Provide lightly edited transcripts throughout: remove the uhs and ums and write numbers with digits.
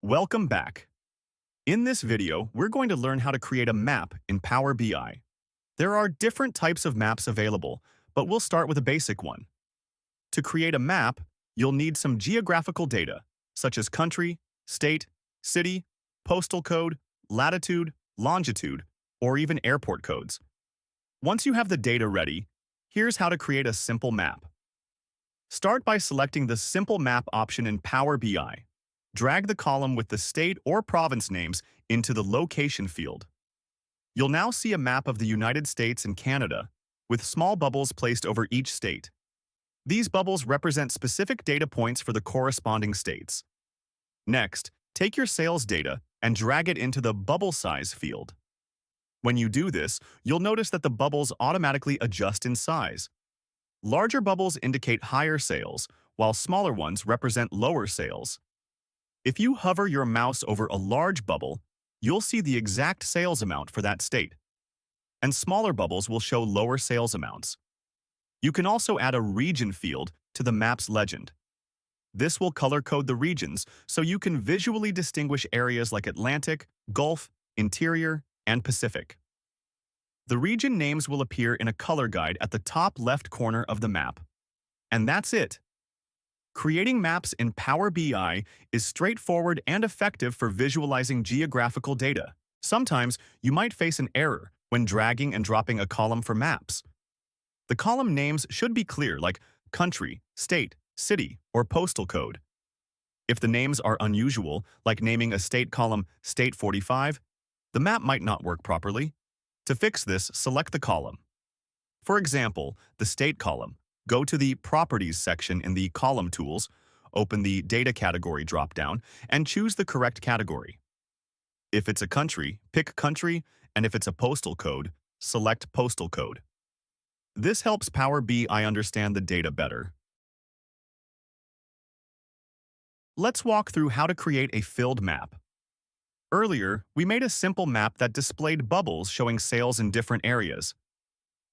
Welcome back. In this video, we're going to learn how to create a map in Power BI. There are different types of maps available, but we'll start with a basic one. To create a map, you'll need some geographical data, such as country, state, city, postal code, latitude, longitude, or even airport codes. Once you have the data ready, here's how to create a simple map. Start by selecting the Simple Map option in Power BI. Drag the column with the state or province names into the Location field. You'll now see a map of the United States and Canada, with small bubbles placed over each state. These bubbles represent specific data points for the corresponding states. Next, take your sales data and drag it into the Bubble Size field. When you do this, you'll notice that the bubbles automatically adjust in size. Larger bubbles indicate higher sales, while smaller ones represent lower sales. If you hover your mouse over a large bubble, you'll see the exact sales amount for that state, and smaller bubbles will show lower sales amounts. You can also add a region field to the map's legend. This will color code the regions so you can visually distinguish areas like Atlantic, Gulf, Interior, and Pacific. The region names will appear in a color guide at the top left corner of the map. And that's it. Creating maps in Power BI is straightforward and effective for visualizing geographical data. Sometimes you might face an error when dragging and dropping a column for maps. The column names should be clear, like country, state, city, or postal code. If the names are unusual, like naming a state column State 45, the map might not work properly. To fix this, select the column. For example, the state column. Go to the Properties section in the Column Tools, open the Data Category dropdown, and choose the correct category. If it's a country, pick Country, and if it's a postal code, select Postal Code. This helps Power BI understand the data better. Let's walk through how to create a filled map. Earlier, we made a simple map that displayed bubbles showing sales in different areas.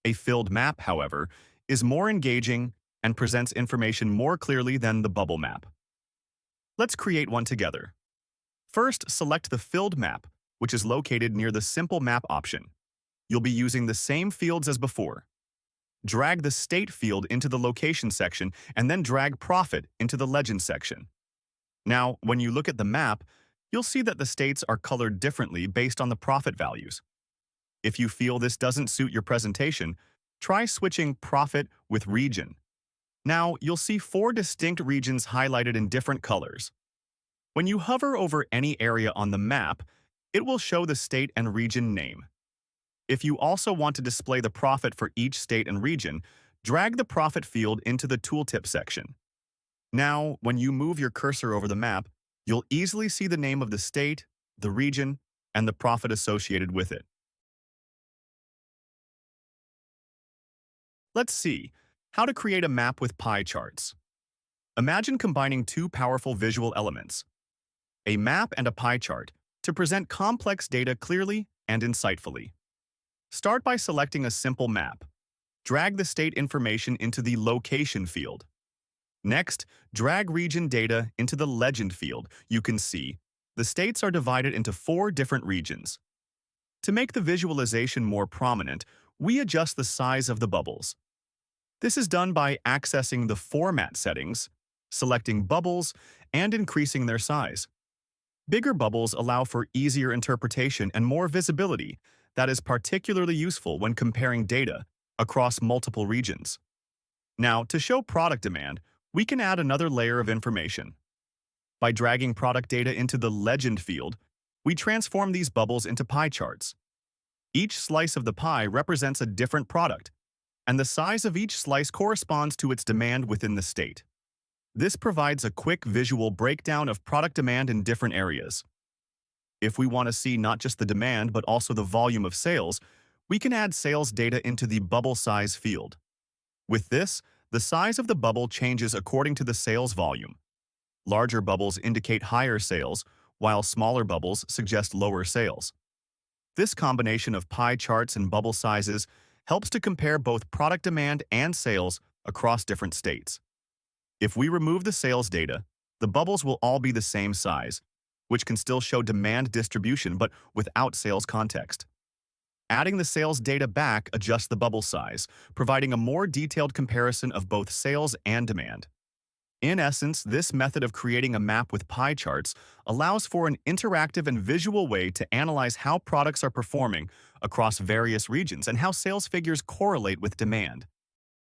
A filled map, however, is more engaging and presents information more clearly than the bubble map. Let's create one together. First, select the filled map, which is located near the Simple Map option. You'll be using the same fields as before. Drag the State field into the Location section and then drag Profit into the Legend section. Now, when you look at the map, you'll see that the states are colored differently based on the profit values. If you feel this doesn't suit your presentation, try switching Profit with Region. Now, you'll see 4 distinct regions highlighted in different colors. When you hover over any area on the map, it will show the state and region name. If you also want to display the profit for each state and region, drag the Profit field into the Tooltip section. Now, when you move your cursor over the map, you'll easily see the name of the state, the region, and the profit associated with it. Let's see how to create a map with pie charts. Imagine combining 2 powerful visual elements, a map and a pie chart, to present complex data clearly and insightfully. Start by selecting a simple map. Drag the state information into the Location field. Next, drag region data into the Legend field. You can see the states are divided into 4 different regions. To make the visualization more prominent, we adjust the size of the bubbles. This is done by accessing the Format settings, selecting Bubbles, and increasing their size. Bigger bubbles allow for easier interpretation and more visibility. That is particularly useful when comparing data across multiple regions. Now, to show product demand, we can add another layer of information. By dragging product data into the Legend field, we transform these bubbles into pie charts. Each slice of the pie represents a different product, and the size of each slice corresponds to its demand within the state. This provides a quick visual breakdown of product demand in different areas. If we want to see not just the demand but also the volume of sales, we can add sales data into the Bubble Size field. With this, the size of the bubble changes according to the sales volume. Larger bubbles indicate higher sales, while smaller bubbles suggest lower sales. This combination of pie charts and bubble sizes helps to compare both product demand and sales across different states. If we remove the sales data, the bubbles will all be the same size, which can still show demand distribution but without sales context. Adding the sales data back adjusts the bubble size, providing a more detailed comparison of both sales and demand. In essence, this method of creating a map with pie charts allows for an interactive and visual way to analyze how products are performing across various regions and how sales figures correlate with demand.